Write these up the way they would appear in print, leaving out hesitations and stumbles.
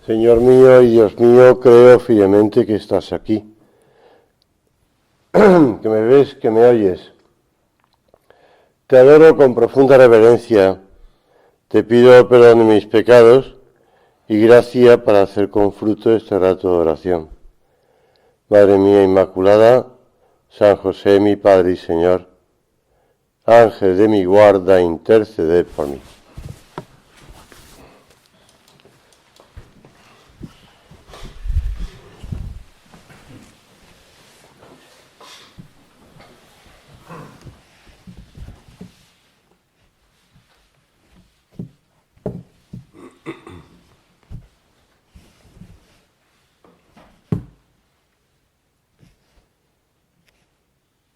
Señor mío y Dios mío, creo firmemente que estás aquí, que me ves, que me oyes. Te adoro con profunda reverencia, te pido perdón de mis pecados y gracia para hacer con fruto este rato de oración. Madre mía Inmaculada, San José, mi Padre y Señor, Ángel de mi guarda, interceded por mí.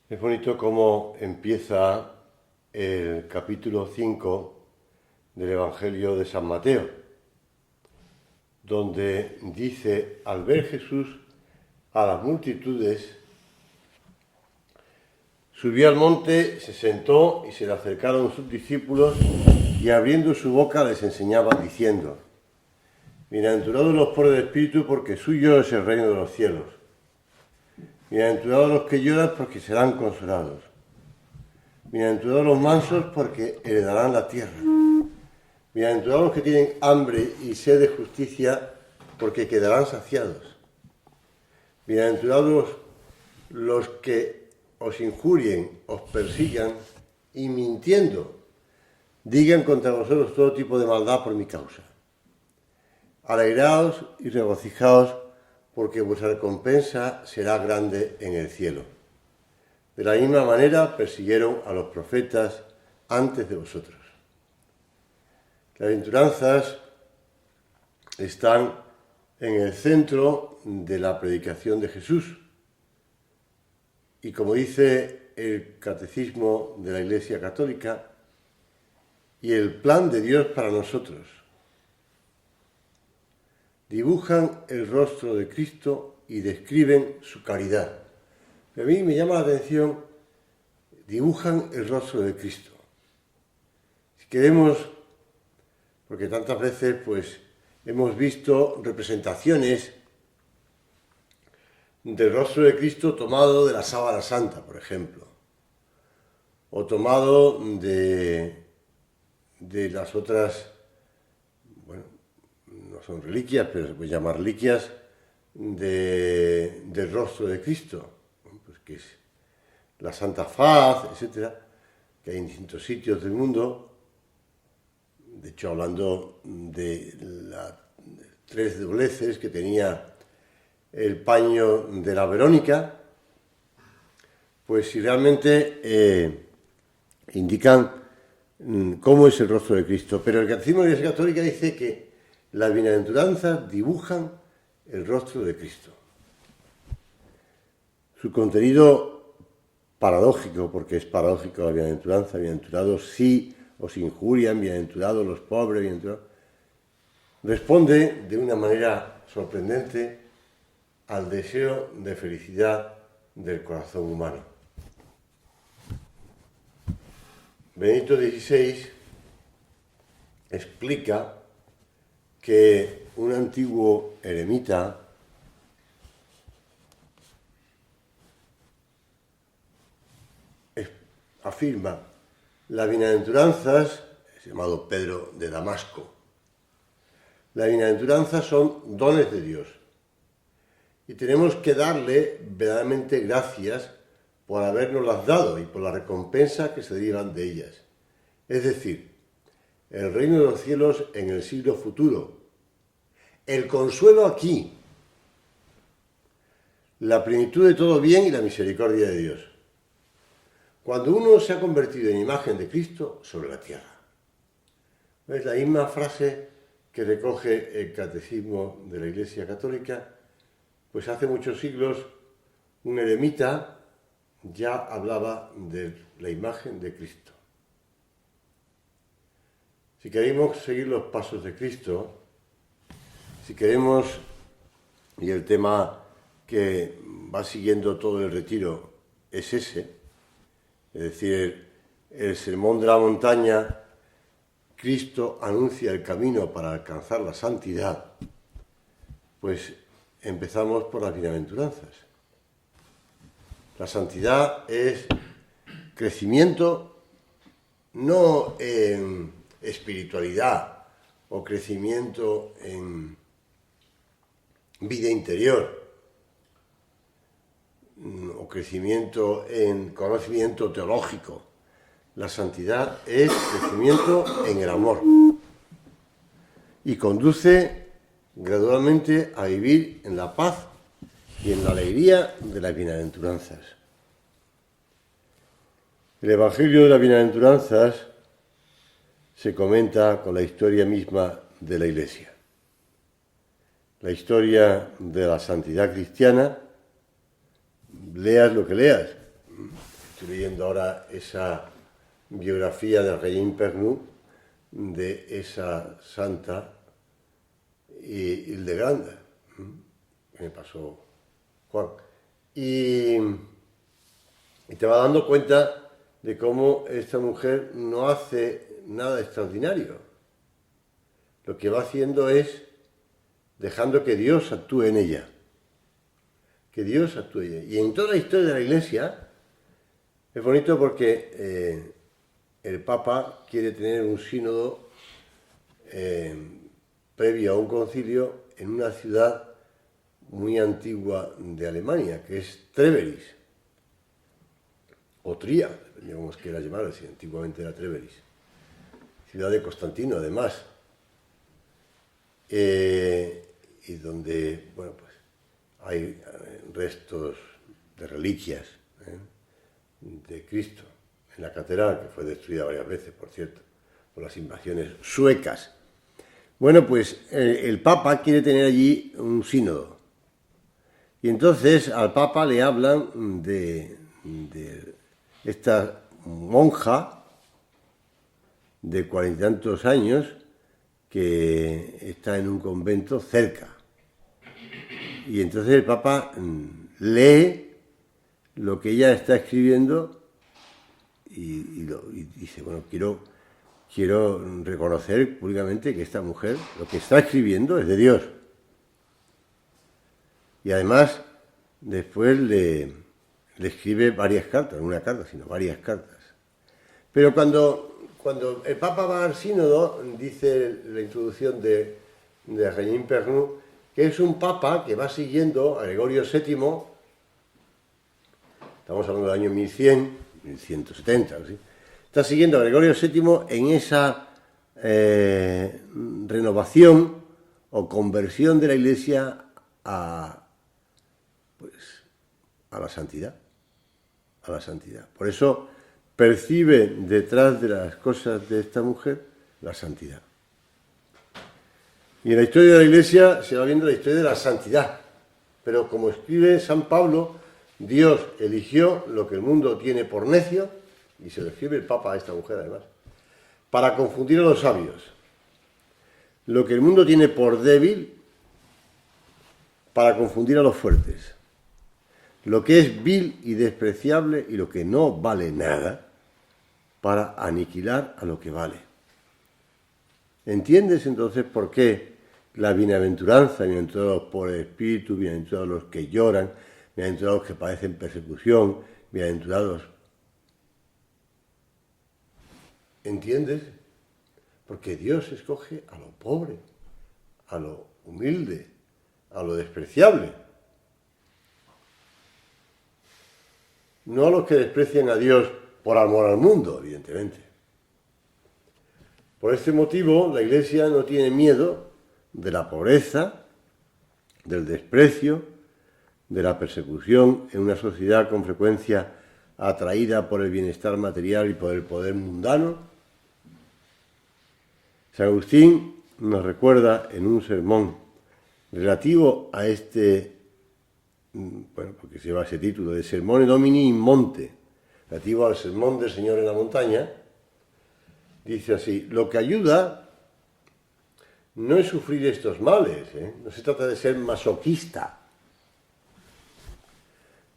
Es bonito cómo empieza el capítulo 5 del Evangelio de San Mateo, donde dice, al ver Jesús a las multitudes, subió al monte, se sentó y se le acercaron sus discípulos y abriendo su boca les enseñaba diciendo, bienaventurados los pobres de espíritu porque suyo es el reino de los cielos. Bienaventurados los que lloran porque serán consolados. Bienaventurados los mansos porque heredarán la tierra. Bienaventurados los que tienen hambre y sed de justicia porque quedarán saciados. Bienaventurados los que os injurien, os persigan y mintiendo digan contra vosotros todo tipo de maldad por mi causa. Alegraos y regocijaos porque vuestra recompensa será grande en el cielo. De la misma manera persiguieron a los profetas antes de vosotros. Las bienaventuranzas están en el centro de la predicación de Jesús. Y como dice el Catecismo de la Iglesia Católica, y el plan de Dios para nosotros, dibujan el rostro de Cristo y describen su caridad. Pero a mí me llama la atención, dibujan el rostro de Cristo. Si queremos, porque tantas veces pues hemos visto representaciones del rostro de Cristo tomado de la sábana santa, por ejemplo, o tomado de las otras, bueno, no son reliquias, pero se puede llamar reliquias del rostro de Cristo, pues que es la Santa Faz, etcétera, que hay en distintos sitios del mundo. De hecho, hablando de las 3 dobleces que tenía el paño de la Verónica, pues si realmente indican cómo es el rostro de Cristo. Pero el Catecismo de la Iglesia Católica dice que las bienaventuranzas dibujan el rostro de Cristo. Su contenido paradójico, porque es paradójico la bienaventuranza, bienaventurados si os injurian, bienaventurados los pobres, bienaventurados, responde de una manera sorprendente al deseo de felicidad del corazón humano. Benedicto XVI explica que un antiguo eremita afirma, las bienaventuranzas, es llamado Pedro de Damasco, las bienaventuranzas son dones de Dios y tenemos que darle verdaderamente gracias por habernoslas dado y por la recompensa que se derivan de ellas. Es decir, el reino de los cielos en el siglo futuro, el consuelo aquí, la plenitud de todo bien y la misericordia de Dios. Cuando uno se ha convertido en imagen de Cristo sobre la tierra. Es la misma frase que recoge el Catecismo de la Iglesia Católica, pues hace muchos siglos un eremita ya hablaba de la imagen de Cristo. Si queremos seguir los pasos de Cristo, si queremos, y el tema que va siguiendo todo el retiro es ese, es decir, el sermón de la montaña, Cristo anuncia el camino para alcanzar la santidad. Pues empezamos por las bienaventuranzas. La santidad es crecimiento no en espiritualidad o crecimiento en vida interior o crecimiento en conocimiento teológico. La santidad es crecimiento en el amor y conduce gradualmente a vivir en la paz y en la alegría de las bienaventuranzas. El Evangelio de las Bienaventuranzas se comenta con la historia misma de la Iglesia. La historia de la santidad cristiana, leas lo que leas. Estoy leyendo ahora esa biografía de Regine Pernoud, de esa santa Hildegarda, que me pasó Juan. Y te vas dando cuenta de cómo esta mujer no hace nada extraordinario. Lo que va haciendo es dejando que Dios actúe en ella. Que Dios actúe en ella. Y en toda la historia de la Iglesia es bonito porque el Papa quiere tener un sínodo previo a un concilio en una ciudad muy antigua de Alemania, que es Treveris, o Tria, depende de cómo quiera llamarlo, si antiguamente era Treveris, ciudad de Constantino, además, y donde, bueno, pues hay restos de reliquias de Cristo en la catedral, que fue destruida varias veces, por cierto, por las invasiones suecas. Bueno, pues el Papa quiere tener allí un sínodo. Y entonces al Papa le hablan de esta monja de 40 y tantos años que está en un convento cerca. Y entonces el Papa lee lo que ella está escribiendo y dice, bueno, quiero reconocer públicamente que esta mujer, lo que está escribiendo es de Dios. Y además, después le escribe varias cartas, no una carta, sino varias cartas. Pero cuando el Papa va al sínodo, dice la introducción de Regine Pernoud, que es un Papa que va siguiendo a Gregorio VII, estamos hablando del año 1100, 1170, ¿sí? Está siguiendo a Gregorio VII en esa renovación o conversión de la Iglesia a la santidad. A la santidad. Por eso percibe detrás de las cosas de esta mujer la santidad. Y en la historia de la Iglesia se va viendo la historia de la santidad. Pero como escribe San Pablo, Dios eligió lo que el mundo tiene por necio, y se lo escribe el Papa a esta mujer además, para confundir a los sabios. Lo que el mundo tiene por débil, para confundir a los fuertes. Lo que es vil y despreciable y lo que no vale nada, para aniquilar a lo que vale. ¿Entiendes entonces por qué la bienaventuranza, bienaventurados por el Espíritu, bienaventurados los que lloran, bienaventurados los que padecen persecución, bienaventurados? ¿Entiendes? Porque Dios escoge a lo pobre, a lo humilde, a lo despreciable. No a los que desprecian a Dios por amor al mundo, evidentemente. Por este motivo, la Iglesia no tiene miedo de la pobreza, del desprecio, de la persecución en una sociedad con frecuencia atraída por el bienestar material y por el poder mundano. San Agustín nos recuerda en un sermón relativo a porque se lleva ese título de Sermone Domini in Monte, relativo al sermón del Señor en la montaña, dice así: lo que ayuda no es sufrir estos males, no se trata de ser masoquista,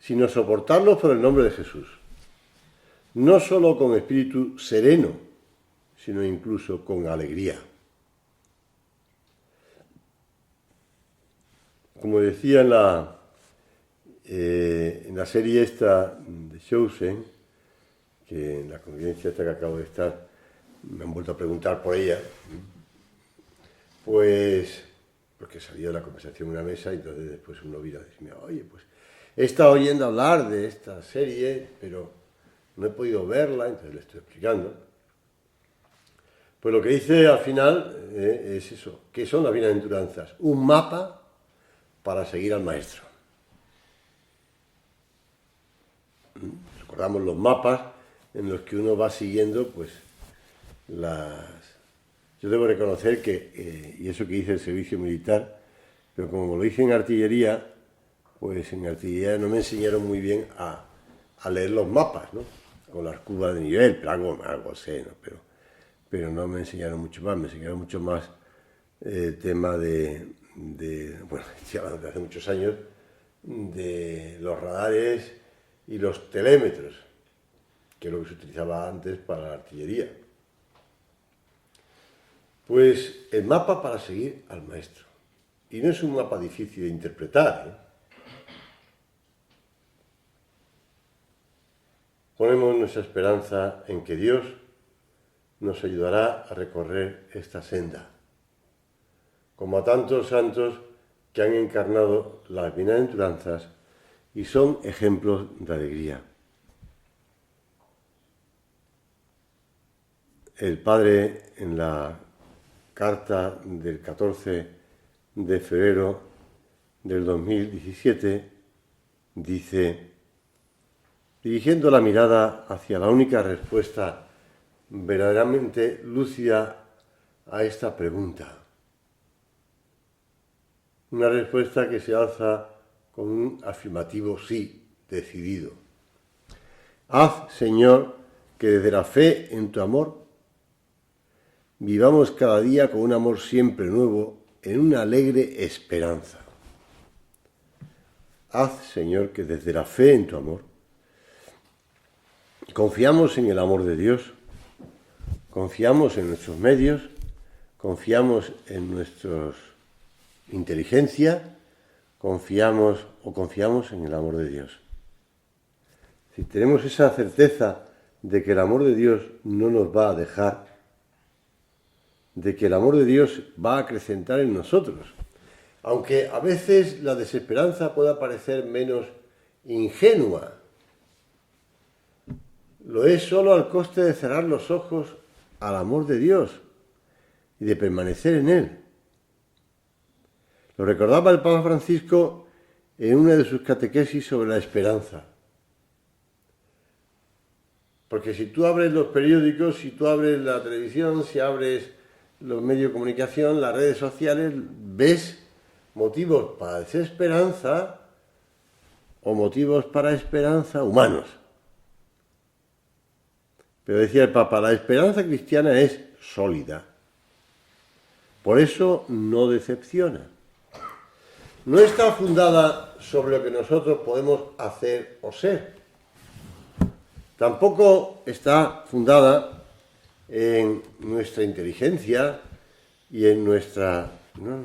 sino soportarlos por el nombre de Jesús, no solo con espíritu sereno, sino incluso con alegría. como decía en la serie esta de Chosen, que en la convivencia esta que acabo de estar, me han vuelto a preguntar por ella, pues, porque salió de la conversación en una mesa y entonces después uno vino a decirme, oye, pues he estado oyendo hablar de esta serie, pero no he podido verla, entonces le estoy explicando. Pues lo que dice al final es eso, ¿qué son las bienaventuranzas? Un mapa para seguir al maestro. Recordamos los mapas en los que uno va siguiendo, pues, Yo debo reconocer que, y eso que hice el servicio militar, pero como lo hice en artillería, pues en artillería no me enseñaron muy bien a leer los mapas, ¿no? Con las curvas de nivel, pero algo sé, ¿no? Pero no me enseñaron mucho más, me enseñaron mucho más el tema bueno, estoy hablando de hace muchos años, de los radares y los telémetros, que es lo que se utilizaba antes para la artillería. Pues el mapa para seguir al maestro. Y no es un mapa difícil de interpretar, ¿eh? Ponemos nuestra esperanza en que Dios nos ayudará a recorrer esta senda, como a tantos santos que han encarnado las bienaventuranzas y son ejemplos de alegría. El Padre, en la carta del 14 de febrero del 2017, dice, dirigiendo la mirada hacia la única respuesta verdaderamente lúcida a esta pregunta. Una respuesta que se alza con un afirmativo sí, decidido. Haz, Señor, que desde la fe en tu amor vivamos cada día con un amor siempre nuevo en una alegre esperanza. Haz, Señor, que desde la fe en tu amor confiamos en el amor de Dios, confiamos en nuestros medios, confiamos en nuestra inteligencia, confiamos en el amor de Dios. Si tenemos esa certeza de que el amor de Dios no nos va a dejar, de que el amor de Dios va a acrecentar en nosotros, aunque a veces la desesperanza pueda parecer menos ingenua, lo es solo al coste de cerrar los ojos al amor de Dios y de permanecer en él. Lo recordaba el Papa Francisco en una de sus catequesis sobre la esperanza. Porque si tú abres los periódicos, si tú abres la televisión, si abres los medios de comunicación, las redes sociales, ves motivos para desesperanza o motivos para esperanza humanos. Pero decía el Papa, la esperanza cristiana es sólida. Por eso no decepciona. No está fundada sobre lo que nosotros podemos hacer o ser. Tampoco está fundada en nuestra inteligencia y en nuestra... No.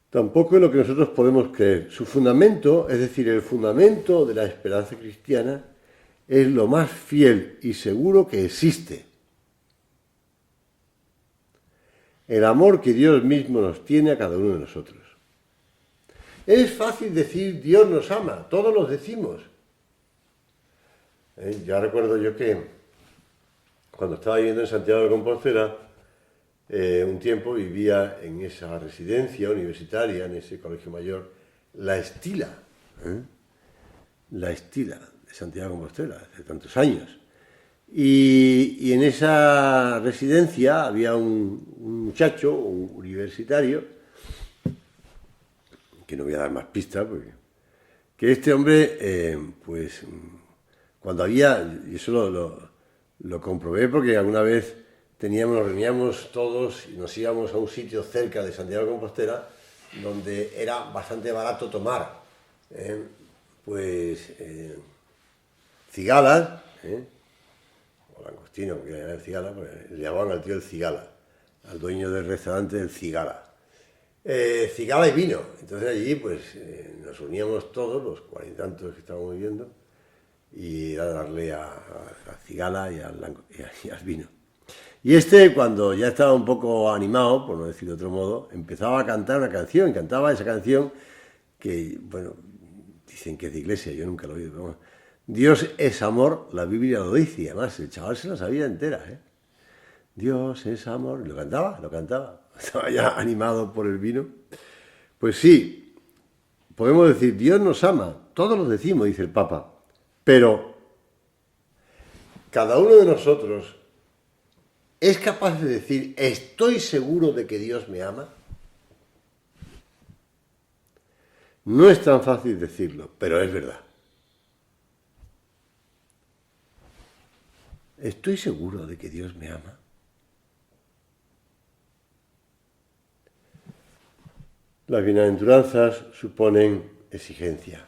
Tampoco en lo que nosotros podemos creer. Su fundamento, es decir, el fundamento de la esperanza cristiana, es lo más fiel y seguro que existe. El amor que Dios mismo nos tiene a cada uno de nosotros. Es fácil decir Dios nos ama, todos los decimos. Ya recuerdo yo que cuando estaba viviendo en Santiago de Compostela, un tiempo vivía en esa residencia universitaria, en ese colegio mayor, La Estila. La Estila de Santiago de Compostela, hace tantos años. Y en esa residencia había un muchacho, un universitario, que no voy a dar más pistas, porque que este hombre, pues, cuando había, y eso lo comprobé porque alguna vez nos reuníamos todos y nos íbamos a un sitio cerca de Santiago de Compostela, donde era bastante barato tomar, cigalas, o langostino, que era el cigala, pues le llamaban al tío el cigala, al dueño del restaurante del cigala. cigala y vino. Entonces allí pues nos uníamos todos, los 40 y tantos que estábamos viviendo, y a darle a la cigala y al vino. Y cuando ya estaba un poco animado, por no decir de otro modo, empezaba a cantar una canción, cantaba esa canción que, bueno, dicen que es de iglesia, yo nunca lo he oído, pero bueno, Dios es amor, la Biblia lo dice, y además el chaval se la sabía entera, ¿eh? Dios es amor, y lo cantaba, estaba ya animado por el vino. Pues sí, podemos decir, Dios nos ama, todos lo decimos, dice el Papa, pero cada uno de nosotros es capaz de decir, ¿estoy seguro de que Dios me ama? No es tan fácil decirlo, pero es verdad. ¿Estoy seguro de que Dios me ama? Las bienaventuranzas suponen exigencia,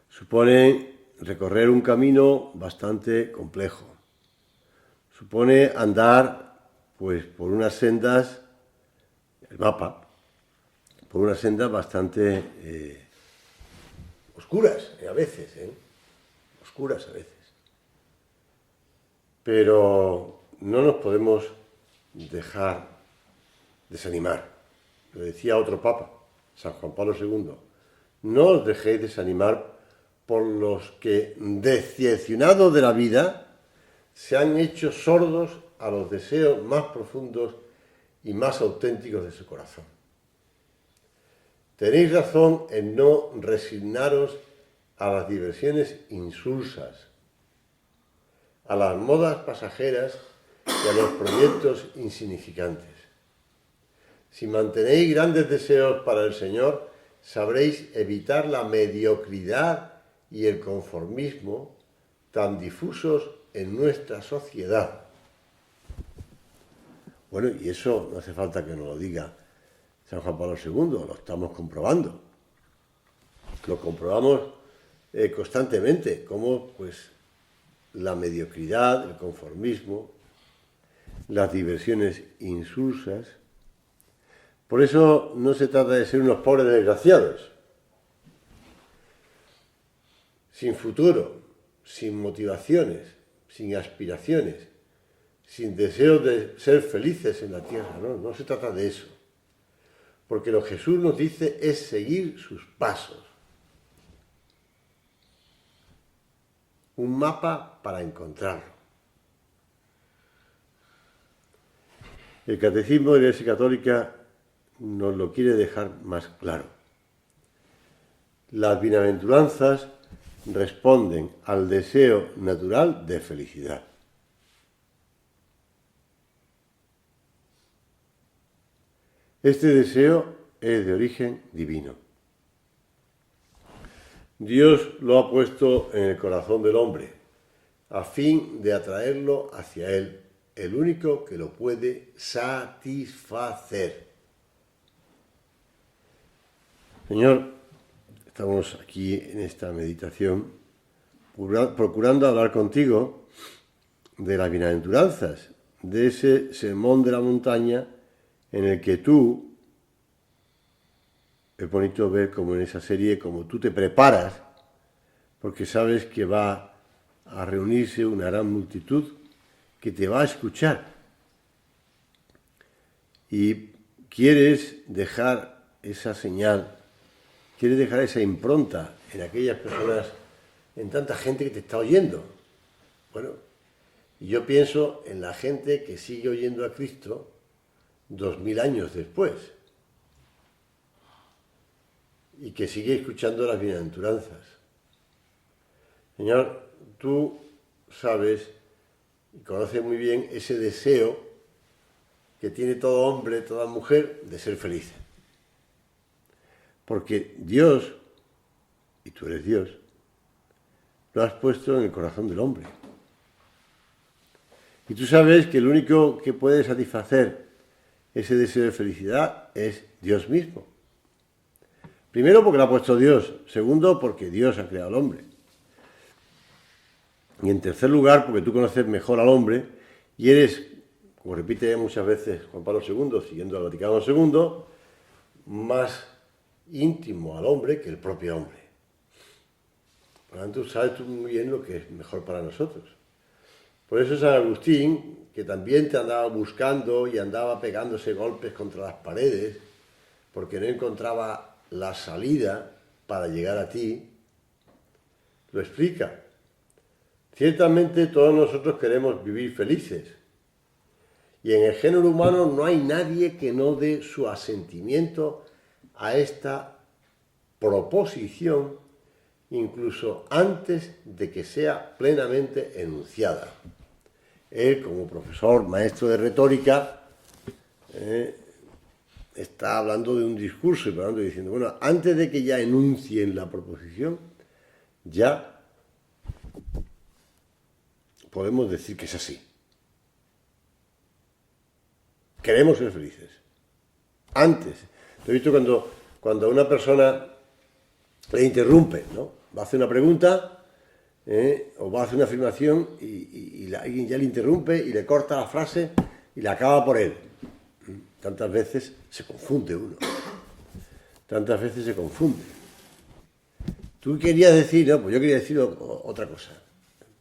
suponen recorrer un camino bastante complejo, supone andar pues por unas sendas, el mapa, por unas sendas bastante oscuras a veces, oscuras a veces. Pero no nos podemos dejar desanimar. Lo decía otro papa, San Juan Pablo II. No os dejéis desanimar por los que, decepcionados de la vida, se han hecho sordos a los deseos más profundos y más auténticos de su corazón. Tenéis razón en no resignaros a las diversiones insulsas, a las modas pasajeras y a los proyectos insignificantes. Si mantenéis grandes deseos para el Señor, sabréis evitar la mediocridad y el conformismo tan difusos en nuestra sociedad. Bueno, y eso no hace falta que nos lo diga San Juan Pablo II, lo estamos comprobando. Lo comprobamos constantemente, cómo pues la mediocridad, el conformismo, las diversiones insulsas. Por eso no se trata de ser unos pobres desgraciados, sin futuro, sin motivaciones, sin aspiraciones, sin deseos de ser felices en la tierra. No se trata de eso. Porque lo que Jesús nos dice es seguir sus pasos. Un mapa para encontrarlo. El Catecismo de la Iglesia Católica nos lo quiere dejar más claro. Las bienaventuranzas responden al deseo natural de felicidad. Este deseo es de origen divino. Dios lo ha puesto en el corazón del hombre, a fin de atraerlo hacia Él, el único que lo puede satisfacer. Señor, estamos aquí en esta meditación procurando hablar contigo de las bienaventuranzas, de ese sermón de la montaña en el que tú, es bonito ver como en esa serie, como tú te preparas, porque sabes que va a reunirse una gran multitud que te va a escuchar. Y quieres dejar esa señal, quieres dejar esa impronta en aquellas personas, en tanta gente que te está oyendo. Bueno, y yo pienso en la gente que sigue oyendo a Cristo 2000 años después y que sigue escuchando las bienaventuranzas. Señor, tú sabes y conoces muy bien ese deseo que tiene todo hombre, toda mujer, de ser feliz. Porque Dios, y tú eres Dios, lo has puesto en el corazón del hombre. Y tú sabes que el único que puede satisfacer ese deseo de felicidad es Dios mismo. Primero porque lo ha puesto Dios, segundo porque Dios ha creado al hombre. Y en tercer lugar porque tú conoces mejor al hombre y eres como repite muchas veces Juan Pablo II, siguiendo al Vaticano II, más íntimo al hombre que el propio hombre. Por lo tanto, sabes tú muy bien lo que es mejor para nosotros. Por eso San Agustín, que también te andaba buscando y andaba pegándose golpes contra las paredes, porque no encontraba la salida para llegar a ti, lo explica. Ciertamente todos nosotros queremos vivir felices, y en el género humano no hay nadie que no dé su asentimiento a esta proposición, incluso antes de que sea plenamente enunciada. Él, como profesor, maestro de retórica, está hablando de un discurso y hablando diciendo, bueno, antes de que ya enuncien la proposición, ya podemos decir que es así. Queremos ser felices. Antes. Lo he visto cuando a una persona le interrumpe, ¿no? Va a hacer una pregunta o va a hacer una afirmación y alguien ya le interrumpe y le corta la frase y la acaba por él. Tantas veces se confunde uno. Tantas veces se confunde. Tú querías decir, no, pues yo quería decir otra cosa.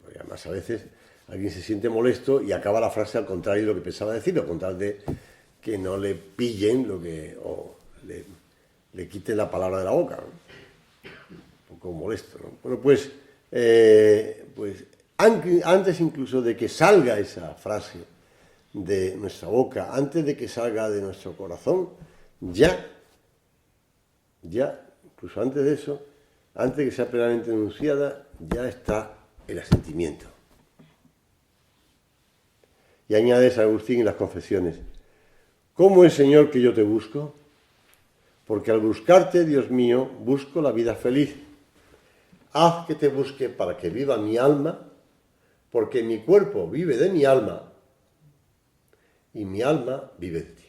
Porque además a veces alguien se siente molesto y acaba la frase al contrario de lo que pensaba decir, con tal de que no le pillen o le quiten la palabra de la boca, ¿no? Un poco molesto, ¿no? Bueno, pues antes incluso de que salga esa frase de nuestra boca, antes de que salga de nuestro corazón, ya, incluso antes de eso, antes de que sea plenamente enunciada, ya está el asentimiento. Y añade San Agustín en las Confesiones, ¿cómo es, Señor, que yo te busco? Porque al buscarte, Dios mío, busco la vida feliz. Haz que te busque para que viva mi alma, porque mi cuerpo vive de mi alma y mi alma vive de ti.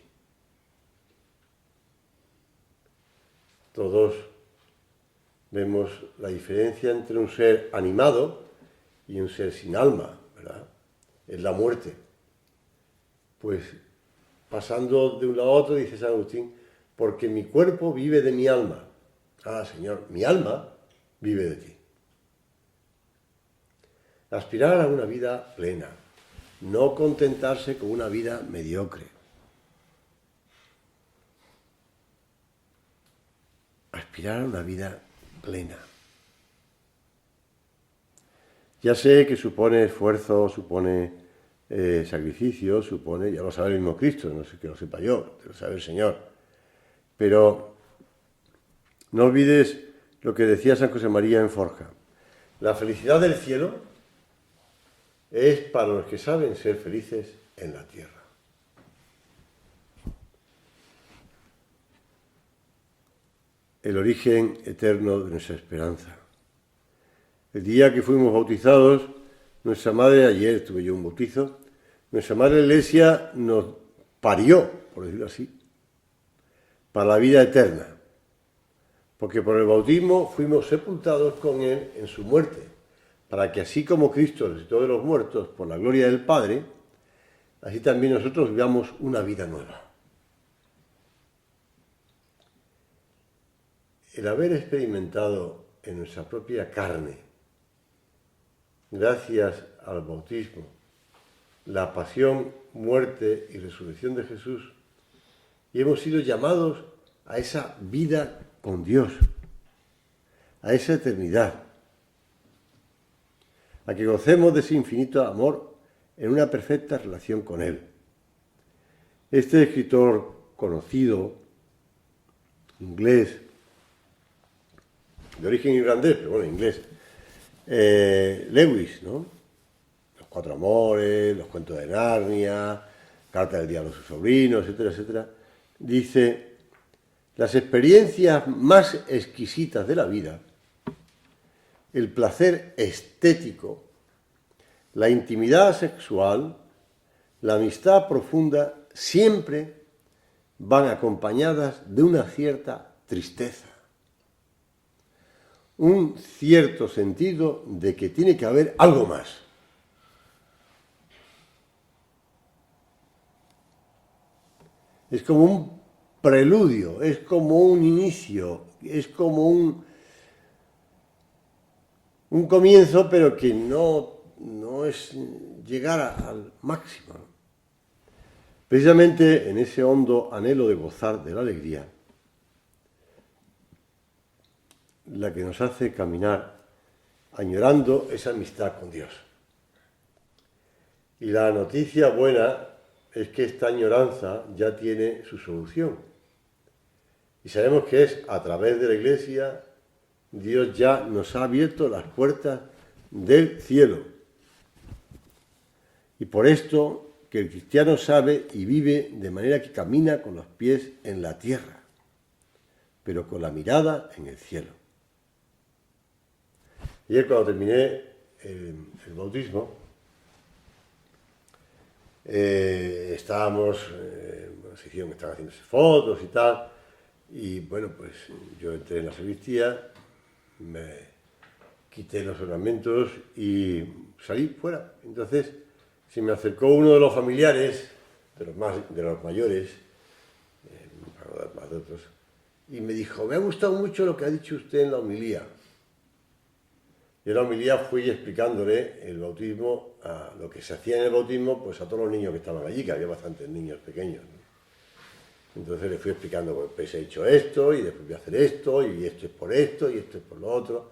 Todos vemos la diferencia entre un ser animado y un ser sin alma, ¿verdad? Es la muerte. Pues pasando de un lado a otro, dice San Agustín, porque mi cuerpo vive de mi alma. Ah, Señor, mi alma vive de ti. Aspirar a una vida plena, no contentarse con una vida mediocre. Aspirar a una vida plena. Ya sé que supone esfuerzo, supone sacrificio, supone, ya lo sabe el mismo Cristo, no sé que lo sepa yo, lo sabe el Señor. Pero no olvides lo que decía San José María en Forja. La felicidad del cielo es para los que saben ser felices en la tierra. El origen eterno de nuestra esperanza. El día que fuimos bautizados, nuestra madre, ayer tuve yo un bautizo, nuestra madre Iglesia nos parió, por decirlo así, para la vida eterna. Porque por el bautismo fuimos sepultados con Él en su muerte, para que así como Cristo resucitó de los muertos por la gloria del Padre, así también nosotros vivamos una vida nueva. El haber experimentado en nuestra propia carne, gracias al bautismo, la pasión, muerte y resurrección de Jesús, y hemos sido llamados a esa vida con Dios, a esa eternidad, a que gocemos de ese infinito amor en una perfecta relación con Él. Este escritor conocido, inglés, de origen irlandés, pero bueno, inglés, Lewis, ¿no? Los Cuatro Amores, los Cuentos de Narnia, Carta del Diablo a su sobrino, etcétera, etcétera, dice, las experiencias más exquisitas de la vida, el placer estético, la intimidad sexual, la amistad profunda, siempre van acompañadas de una cierta tristeza, un cierto sentido de que tiene que haber algo más. Es como un preludio, es como un inicio, es como un comienzo, pero que no es llegar al máximo, ¿no? Precisamente en ese hondo anhelo de gozar de la alegría, la que nos hace caminar añorando esa amistad con Dios. Y la noticia buena es que esta añoranza ya tiene su solución. Y sabemos que es a través de la Iglesia, Dios ya nos ha abierto las puertas del cielo. Y por esto que el cristiano sabe y vive de manera que camina con los pies en la tierra, pero con la mirada en el cielo. Ayer cuando terminé el bautismo, estábamos en una sección que estaban haciéndose fotos y tal, y bueno, pues yo entré en la sacristía, me quité los ornamentos y salí fuera. Entonces se me acercó uno de los familiares, de los mayores, más de otros, y me dijo: me ha gustado mucho lo que ha dicho usted en la homilía. Y en la homilía fui explicándole el bautismo, lo que se hacía en el bautismo, pues a todos los niños que estaban allí, que había bastantes niños pequeños, ¿no? Entonces le fui explicando: pues he hecho esto, y después voy a hacer esto, y esto es por esto, y esto es por lo otro.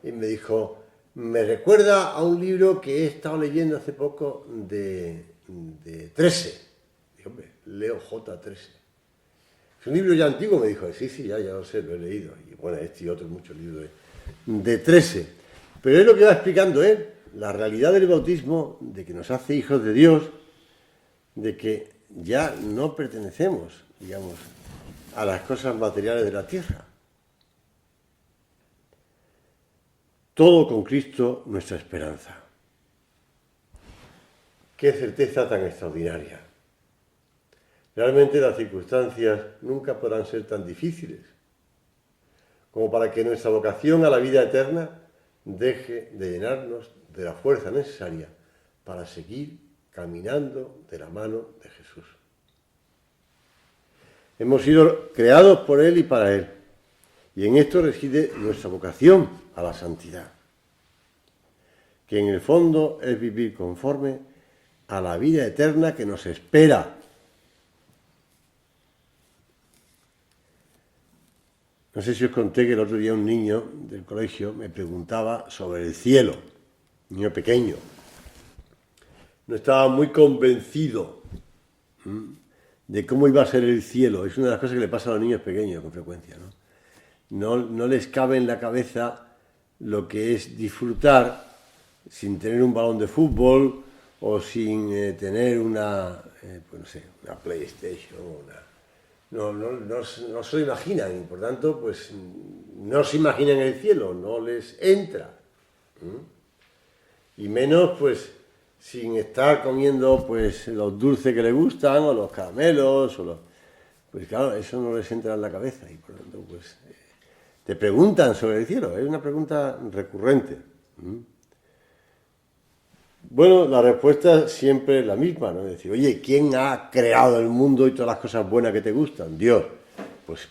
Y me dijo: me recuerda a un libro que he estado leyendo hace poco de Trese. Dije: hombre, leo J. Trese. Es un libro ya antiguo, me dijo. Sí, ya lo sé, lo he leído. Y bueno, este y otros muchos libros de Trese. Pero es lo que va explicando él, la realidad del bautismo, de que nos hace hijos de Dios, de que ya no pertenecemos, digamos, a las cosas materiales de la tierra. Todo con Cristo, nuestra esperanza. Qué certeza tan extraordinaria. Realmente las circunstancias nunca podrán ser tan difíciles como para que nuestra vocación a la vida eterna deje de llenarnos de la fuerza necesaria para seguir caminando de la mano de Jesús. Hemos sido creados por Él y para Él, y en esto reside nuestra vocación a la santidad, que en el fondo es vivir conforme a la vida eterna que nos espera. No sé si os conté que el otro día un niño del colegio me preguntaba sobre el cielo, un niño pequeño. No estaba muy convencido de cómo iba a ser el cielo. Es una de las cosas que le pasa a los niños pequeños con frecuencia, ¿no? No les cabe en la cabeza lo que es disfrutar sin tener un balón de fútbol o sin tener una PlayStation, no se lo imaginan, y por tanto, pues no se imaginan el cielo, no les entra. Y menos, pues, sin estar comiendo, pues, los dulces que les gustan, o los caramelos, pues claro, eso no les entra en la cabeza, y por tanto, pues, te preguntan sobre el cielo, es una pregunta recurrente. Bueno, la respuesta siempre es la misma, ¿no? Es decir, oye, ¿quién ha creado el mundo y todas las cosas buenas que te gustan? Dios. Pues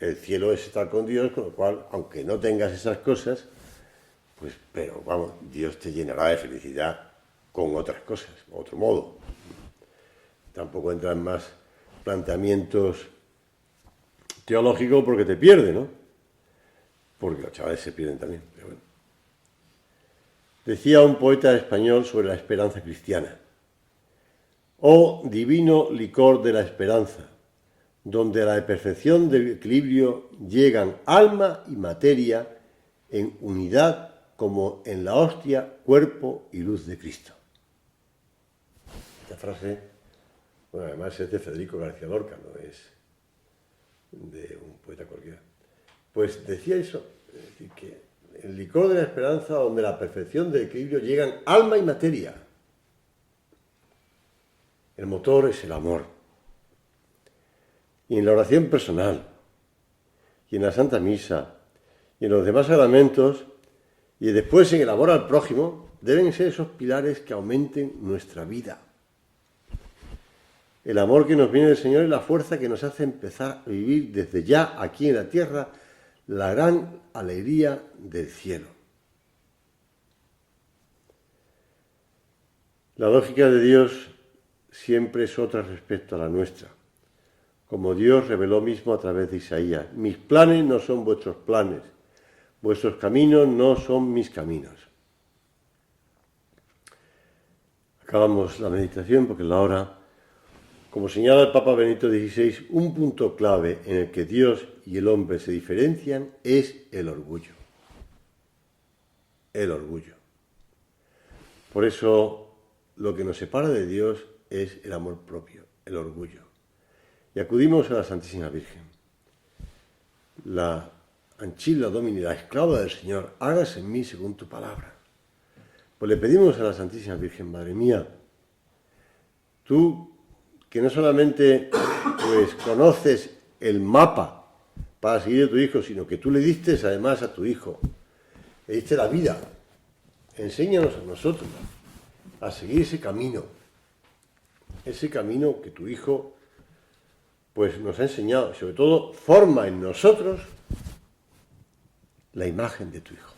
el cielo es estar con Dios, con lo cual, aunque no tengas esas cosas, pues, pero vamos, Dios te llenará de felicidad con otras cosas, otro modo. Tampoco entran más planteamientos teológicos porque te pierden, ¿no? Porque los chavales se pierden también, pero bueno. Decía un poeta español sobre la esperanza cristiana: oh divino licor de la esperanza, donde a la perfección del equilibrio llegan alma y materia en unidad como en la hostia, cuerpo y luz de Cristo. Esta frase, bueno, además es de Federico García Lorca, no es de un poeta cualquiera. Pues decía eso, es decir, que el licor de la esperanza, donde la perfección del equilibrio llegan alma y materia. El motor es el amor. Y en la oración personal, y en la Santa Misa, y en los demás sacramentos, y después en el amor al prójimo, deben ser esos pilares que aumenten nuestra vida. El amor que nos viene del Señor es la fuerza que nos hace empezar a vivir desde ya aquí en la tierra la gran alegría del cielo. La lógica de Dios siempre es otra respecto a la nuestra. Como Dios reveló mismo a través de Isaías: mis planes no son vuestros planes, vuestros caminos no son mis caminos. Acabamos la meditación porque es la hora. Como señala el Papa Benedicto XVI, un punto clave en el que Dios y el hombre se diferencian es el orgullo. El orgullo. Por eso, lo que nos separa de Dios es el amor propio, el orgullo. Y acudimos a la Santísima Virgen. La Ancilla Domini, la esclava del Señor, hágase en mí según tu palabra. Pues le pedimos a la Santísima Virgen: Madre mía, tú que no solamente pues conoces el mapa para seguir a tu hijo, sino que tú le diste además a tu hijo, le diste la vida. Enséñanos a nosotros a seguir ese camino que tu hijo pues nos ha enseñado, y sobre todo forma en nosotros la imagen de tu hijo.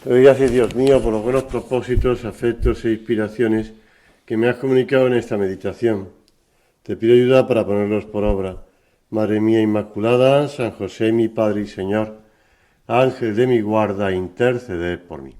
Te doy gracias, Dios mío, por los buenos propósitos, afectos e inspiraciones que me has comunicado en esta meditación. Te pido ayuda para ponerlos por obra. Madre mía Inmaculada, San José, mi Padre y Señor, Ángel de mi guarda, interceded por mí.